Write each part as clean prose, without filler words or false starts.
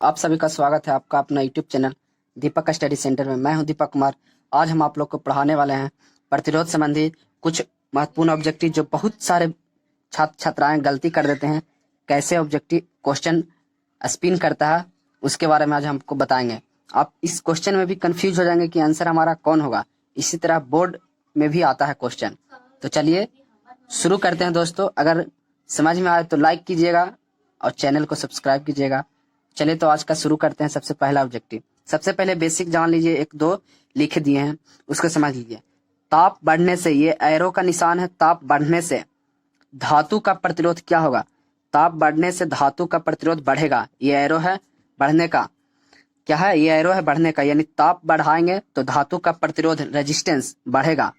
आप सभी का स्वागत है आपका अपना यूट्यूब चैनल दीपक स्टडी सेंटर में। मैं हूं दीपक कुमार। आज हम आप लोग को पढ़ाने वाले हैं प्रतिरोध संबंधी कुछ महत्वपूर्ण ऑब्जेक्टिव जो बहुत सारे छात्र छात्राएं गलती कर देते हैं। कैसे ऑब्जेक्टिव क्वेश्चन स्पिन करता है उसके बारे में आज हमको बताएंगे। आप इस क्वेश्चन में भी कंफ्यूज हो जाएंगे कि आंसर हमारा कौन होगा। इसी तरह बोर्ड में भी आता है क्वेश्चन। तो चलिए शुरू करते हैं दोस्तों। अगर समझ में आए तो लाइक कीजिएगा और चैनल को सब्सक्राइब कीजिएगा। चलिए तो आज का शुरू करते हैं। सबसे पहला ऑब्जेक्टिव, सबसे पहले बेसिक जान लीजिए। एक दो लिख दिए हैं उसको समझ लीजिए। ताप बढ़ने से, ये एरो का निशान है, ताप बढ़ने से धातु का प्रतिरोध क्या होगा। ताप बढ़ने से धातु का प्रतिरोध बढ़ेगा। ये एरो है बढ़ने का, क्या है ये एरो है बढ़ने का, यानी ताप बढ़ाएंगे तो धातु का प्रतिरोध रेजिस्टेंस बढ़ेगा।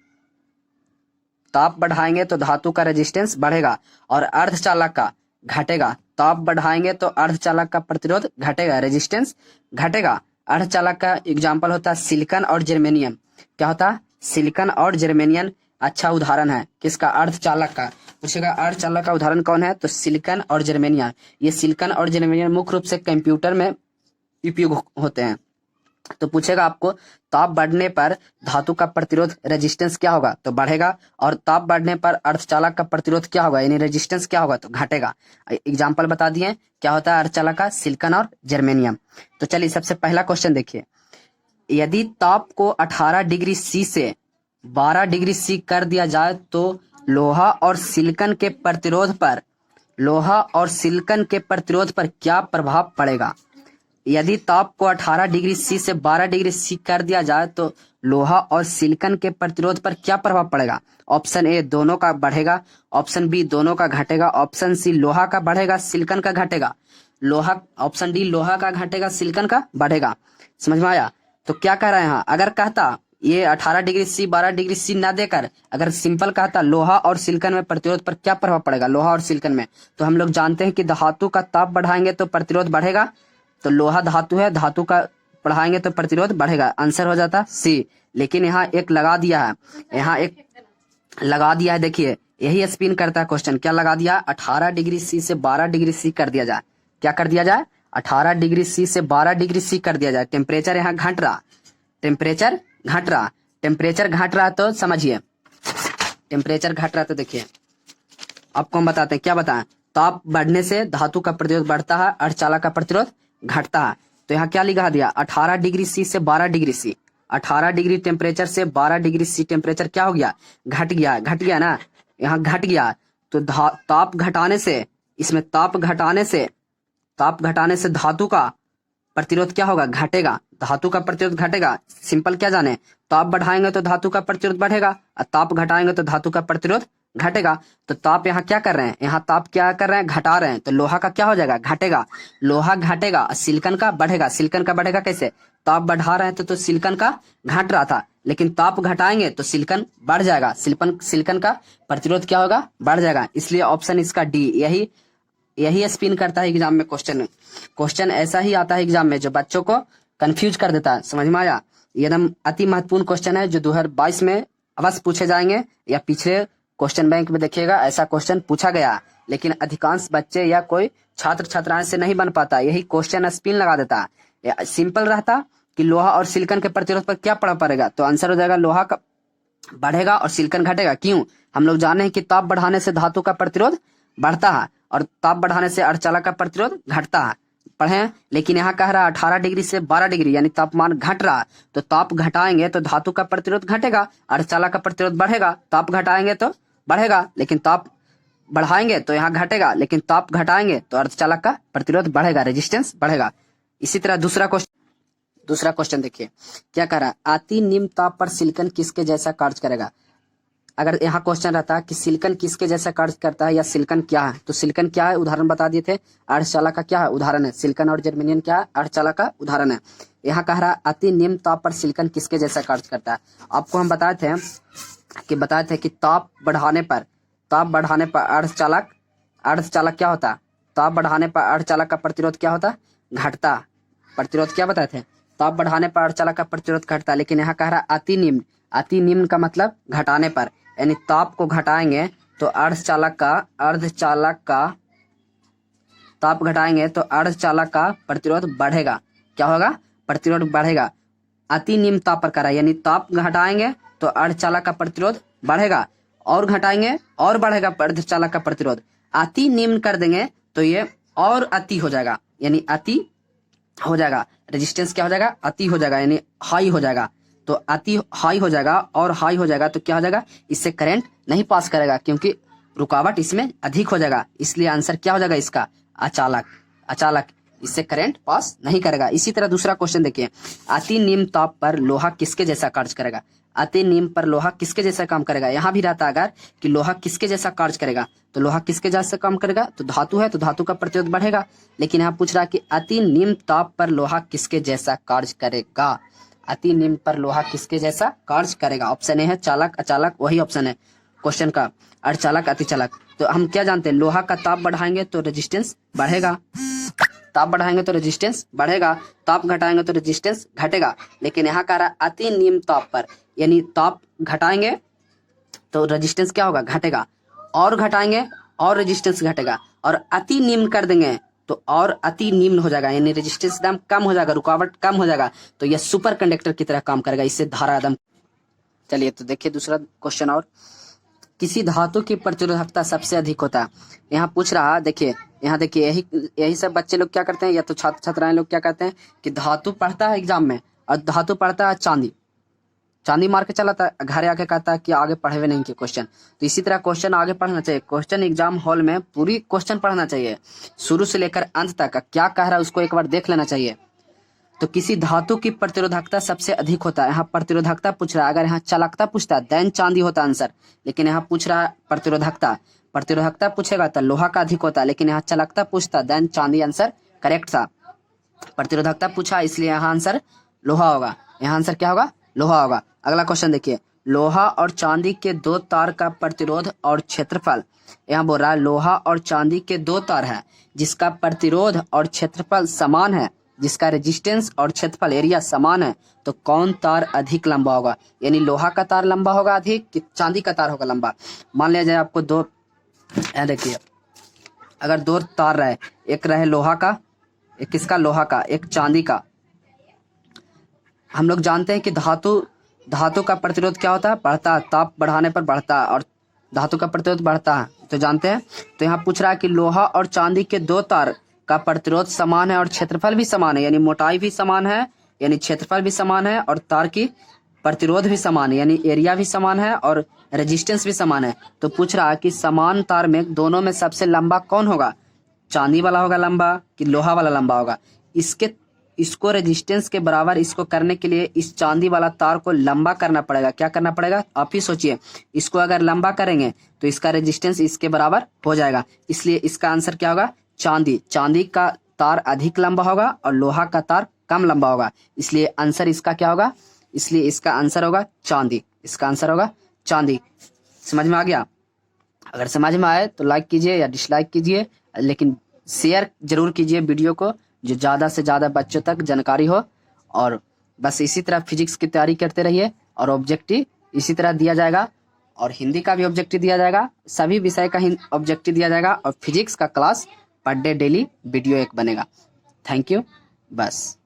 ताप बढ़ाएंगे तो धातु का रेजिस्टेंस बढ़ेगा और अर्धचालक का घटेगा। ताप बढ़ाएंगे तो अर्धचालक का प्रतिरोध घटेगा, रेजिस्टेंस घटेगा। अर्धचालक का एग्जांपल होता है सिलिकॉन और जर्मेनियम। क्या होता है? सिलिकॉन और जर्मेनियम अच्छा उदाहरण है किसका? अर्धचालक का। पूछेगा अर्धचालक का उदाहरण कौन है, तो सिलिकॉन और जर्मेनियम। ये सिलिकॉन और जर्मेनियम मुख्य रूप से कंप्यूटर में उपयोग होते हैं। तो पूछेगा आपको ताप बढ़ने पर धातु का प्रतिरोध रेजिस्टेंस क्या होगा, तो बढ़ेगा। और ताप बढ़ने पर अर्धचालक का प्रतिरोध क्या होगा, यानी रेजिस्टेंस क्या होगा, तो घटेगा। एग्जांपल बता दिए क्या होता है अर्धचालक का, सिलिकॉन और जर्मेनियम। तो चलिए सबसे पहला क्वेश्चन देखिए। यदि ताप को 18 डिग्री सी से 12 डिग्री सी कर दिया जाए तो लोहा और सिलिकॉन के प्रतिरोध पर क्या प्रभाव पड़ेगा। यदि ताप को 18 डिग्री सी से 12 डिग्री सी कर दिया जाए तो लोहा और सिलिकॉन के प्रतिरोध पर क्या प्रभाव पड़ेगा। ऑप्शन ए दोनों का बढ़ेगा, ऑप्शन बी दोनों का घटेगा, ऑप्शन सी लोहा का बढ़ेगा सिलिकॉन का घटेगा। ऑप्शन डी लोहा का घटेगा सिलिकॉन का बढ़ेगा। समझ में आया? तो क्या कह रहा है यहाँ, अगर कहता ये 18 डिग्री सी 12 डिग्री सी ना देकर अगर सिंपल कहता लोहा और सिलिकॉन में प्रतिरोध पर क्या प्रभाव पड़ेगा, लोहा और सिलिकॉन में, तो हम लोग जानते हैं कि धातु का ताप बढ़ाएंगे तो प्रतिरोध बढ़ेगा। तो लोहा धातु है, धातु का बढ़ाएंगे तो प्रतिरोध बढ़ेगा। आंसर हो जाता सी। लेकिन यहाँ एक लगा दिया है, यहाँ एक लगा दिया है। देखिए यही स्पिन करता है क्वेश्चन। क्या लगा दिया? 18 डिग्री सी से 12 डिग्री सी कर दिया जाए। क्या कर दिया जाए? 18 डिग्री सी से 12 डिग्री सी कर दिया जाए। टेम्परेचर यहाँ घट रहा, टेम्परेचर घट रहा, टेम्परेचर घट रहा तो समझिए, टेम्परेचर घट रहा तो देखिए आपको हम बताते हैं। क्या बताएं? ताप बढ़ने से धातु का प्रतिरोध बढ़ता है, अर्धचालक का प्रतिरोध घटता है। तो यहाँ क्या लिखा दिया? 18 डिग्री सी से 12 डिग्री सी। 18 डिग्री टेम्परेचर से 12 डिग्री सी टेम्परेचर क्या हो गया? घट गया, घट गया ना, यहाँ घट गया। तो ताप घटाने से, इसमें ताप घटाने से धातु का प्रतिरोध क्या होगा? घटेगा। धातु का प्रतिरोध घटेगा। सिंपल क्या जाने, ताप बढ़ाएंगे तो धातु का प्रतिरोध बढ़ेगा और ताप घटाएंगे तो धातु का प्रतिरोध घटेगा। तो ताप यहाँ क्या कर रहे हैं, यहाँ ताप क्या कर रहे हैं? घटा रहे हैं। तो लोहा का क्या हो जाएगा? घटेगा। लोहा घटेगा, सिलिकॉन का बढ़ेगा। सिलिकॉन का बढ़ेगा कैसे? ताप बढ़ा रहे हैं तो सिलिकॉन का घट रहा था, लेकिन ताप घटाएंगे तो सिलिकॉन बढ़ जाएगा। सिलिकॉन का प्रतिरोध क्या होगा? बढ़ जाएगा। इसलिए ऑप्शन इसका डी यही स्पिन करता है एग्जाम में। क्वेश्चन ऐसा ही आता है एग्जाम में जो बच्चों को कंफ्यूज कर देता है। समझ में आया? एकदम अति महत्वपूर्ण क्वेश्चन है जो 2022 में अवश्य पूछे जाएंगे, या पिछले क्वेश्चन बैंक में देखिएगा ऐसा क्वेश्चन पूछा गया। लेकिन अधिकांश बच्चे या कोई छात्र छात्राएं से नहीं बन पाता, यही क्वेश्चन स्पिन लगा देता है। सिंपल रहता कि लोहा और सिलिकॉन के प्रतिरोध पर क्या प्रभाव पड़ेगा, तो आंसर हो जाएगा लोहा का बढ़ेगा और सिलिकॉन घटेगा। क्यों? हम लोग जाने हैं कि ताप बढ़ाने से धातु का प्रतिरोध बढ़ता है और ताप बढ़ाने से अर्धचालक का प्रतिरोध घटता है, पढ़े हैं। लेकिन यहाँ कह रहा है 18 डिग्री से 12 डिग्री यानी तापमान घट रहा है, तो ताप घटाएंगे तो धातु का प्रतिरोध घटेगा, अर्धचालक का प्रतिरोध बढ़ेगा। ताप घटाएंगे तो बढ़ेगा, लेकिन ताप बढ़ाएंगे तो यहाँ घटेगा, लेकिन ताप घटाएंगे तो अर्धचालक का प्रतिरोध बढ़ेगा, रेजिस्टेंस बढ़ेगा। इसी तरह दूसरा क्वेश्चन देखिए क्या कह रहा है। अति निम्न ताप पर सिलिकॉन किसके जैसा कार्य करेगा। अगर यहाँ क्वेश्चन रहता है कि सिलिकॉन किसके जैसा कार्य करता है या सिलिकॉन क्या है, तो सिलिकॉन क्या है उदाहरण बता दिए थे। अर्धचालक का क्या है उदाहरण है। सिलिकॉन और जर्मेनियम क्या है? अर्धचालक का उदाहरण है। यहाँ कह रहा है अति निम्न ताप पर सिलिकॉन किसके जैसा कार्य करता है। आपको हम बताए थे कि ताप बढ़ाने पर अर्धचालक क्या होता है? ताप बढ़ाने पर अर्धचालक का प्रतिरोध क्या होता? घटता। प्रतिरोध क्या बताए थे? ताप बढ़ाने पर अर्धचालक का प्रतिरोध घटता। लेकिन यहाँ कह रहा है अति निम्न का मतलब घटाने पर, यानी ताप को घटाएंगे तो अर्धचालक का ताप घटाएंगे तो अर्धचालक का प्रतिरोध बढ़ेगा। क्या होगा? प्रतिरोध बढ़ेगा। अति निम्न ताप पर करा, यानी ताप घटाएंगे तो अर्धचालक का प्रतिरोध बढ़ेगा, और घटाएंगे और बढ़ेगा अर्धचालक का प्रतिरोध। अति निम्न कर देंगे तो ये और अति हो जाएगा, यानी अति हो जाएगा। रेजिस्टेंस क्या हो जाएगा? अति हो जाएगा, यानी हाई हो जाएगा। तो अति हाई हो जाएगा, और हाई हो जाएगा तो क्या हो जाएगा? इससे करंट नहीं पास करेगा, क्योंकि रुकावट इसमें अधिक हो जाएगा। इसलिए आंसर क्या हो जाएगा इसका? अचालक। अचालक, इससे करंट पास नहीं करेगा। इसी तरह दूसरा क्वेश्चन देखिए, अति निम्न ताप पर लोहा किसके जैसा कार्य करेगा? अति निम्न पर लोहा किसके जैसा काम करेगा? यहाँ भी रहता अगर कि लोहा किसके जैसा कार्य करेगा, तो लोहा किसके जैसा काम करेगा? तो धातु है तो धातु का प्रतिरोध बढ़ेगा। लेकिन यहाँ पूछ रहा है कि अति निम्न ताप पर लोहा किसके जैसा कार्य करेगा? अति निम्न पर लोहा किसके जैसा कार्य करेगा? ऑप्शन ए है चालक, अचालक, वही ऑप्शन है क्वेश्चन का, अर्धचालक, अतिचालक। तो हम क्या जानते हैं? लोहा का ताप बढ़ाएंगे तो रेजिस्टेंस बढ़ेगा, ताप बढ़ाएंगे तो रेजिस्टेंस बढ़ेगा, ताप घटाएंगे तो रेजिस्टेंस घटेगा। लेकिन यहाँ कह रहा है अति निम्न ताप पर, यानी ताप घटाएंगे तो रेजिस्टेंस क्या होगा? घटेगा, और घटाएंगे और रेजिस्टेंस घटेगा, और अति निम्न कर देंगे तो और अति निम्न हो जाएगा, यानी रेजिस्टेंस एकदम कम हो जाएगा, रुकावट कम हो जाएगा। तो यह सुपर कंडक्टर की तरह काम करेगा, इससे धारा एकदम। चलिए तो देखिए दूसरा क्वेश्चन, और किसी धातु की प्रतिरोधकता सबसे अधिक होता है। यहाँ पूछ रहा, देखिए यहाँ देखिए, यही सब बच्चे लोग क्या करते हैं, या तो छात्र छात्राएं लोग क्या करते हैं कि धातु पढ़ता है एग्जाम में, और धातु पढ़ता है चांदी, चांदी मार के चला था, घर आके कहता है कि आगे पढ़े हुए नहीं के क्वेश्चन। तो इसी तरह क्वेश्चन आगे पढ़ना चाहिए। क्वेश्चन एग्जाम हॉल में पूरी क्वेश्चन पढ़ना चाहिए, शुरू से लेकर अंत तक क्या कह रहा है उसको एक बार देख लेना चाहिए। तो किसी धातु की प्रतिरोधकता सबसे अधिक होता है। यहाँ प्रतिरोधकता पूछ रहा है, अगर यहाँ चालकता पूछता देन चांदी होता आंसर, लेकिन यहाँ पूछ रहा है प्रतिरोधकता। प्रतिरोधकता पूछेगा तो लोहा का अधिक होता है, लेकिन यहाँ चालकता पूछता देन चांदी आंसर करेक्ट था। प्रतिरोधकता पूछा इसलिए यहाँ आंसर लोहा होगा। यहाँ आंसर क्या होगा? लोहा होगा। अगला क्वेश्चन देखिए, लोहा और चांदी के दो तार का प्रतिरोध और क्षेत्रफल। यहाँ बोल रहा है लोहा और चांदी के दो तार है जिसका प्रतिरोध और क्षेत्रफल समान है, जिसका रेजिस्टेंस और क्षेत्रफल एरिया समान है, तो कौन तार अधिक लंबा होगा? यानी लोहा का तार लंबा होगा अधिक कि चांदी का तार होगा लंबा? मान लिया जाए आपको दो, देखिए अगर दो तार रहे, एक रहे लोहा का, एक किसका? लोहा का, एक चांदी का। हम लोग जानते हैं कि धातु का प्रतिरोध क्या होता है? बढ़ता है, ताप बढ़ाने पर बढ़ता है, और धातु का प्रतिरोध बढ़ता है, तो जानते हैं। तो यहाँ पूछ रहा है कि लोहा और चांदी के दो तार का प्रतिरोध समान है और क्षेत्रफल भी समान है, यानी मोटाई भी समान है, यानी क्षेत्रफल भी समान है, और तार की प्रतिरोध भी समान है, यानी एरिया भी समान है, और रेजिस्टेंस भी समान है। तो पूछ रहा है कि समान तार में दोनों में सबसे लंबा कौन होगा? चांदी वाला होगा लंबा कि लोहा वाला लंबा होगा? इसको रेजिस्टेंस के बराबर इसको करने के लिए इस चांदी वाला तार को लंबा करना पड़ेगा। क्या करना पड़ेगा? आप ही सोचिए। इसको अगर लंबा करेंगे तो इसका रेजिस्टेंस इसके बराबर हो जाएगा, इसलिए इसका आंसर क्या होगा? चांदी। चांदी का तार अधिक लंबा होगा और लोहा का तार कम लंबा होगा, इसलिए आंसर इसका क्या होगा? इसलिए इसका आंसर होगा चांदी। इसका आंसर होगा चांदी। समझ में आ गया? अगर समझ में आए तो लाइक कीजिए या डिसलाइक कीजिए, लेकिन शेयर जरूर कीजिए वीडियो को, जो ज़्यादा से ज़्यादा बच्चों तक जानकारी हो। और बस इसी तरह फिजिक्स की तैयारी करते रहिए, और ऑब्जेक्टिव इसी तरह दिया जाएगा, और हिंदी का भी ऑब्जेक्टिव दिया जाएगा, सभी विषय का ऑब्जेक्टिव दिया जाएगा, और फिजिक्स का class per day daily video एक बनेगा। Thank you. बस।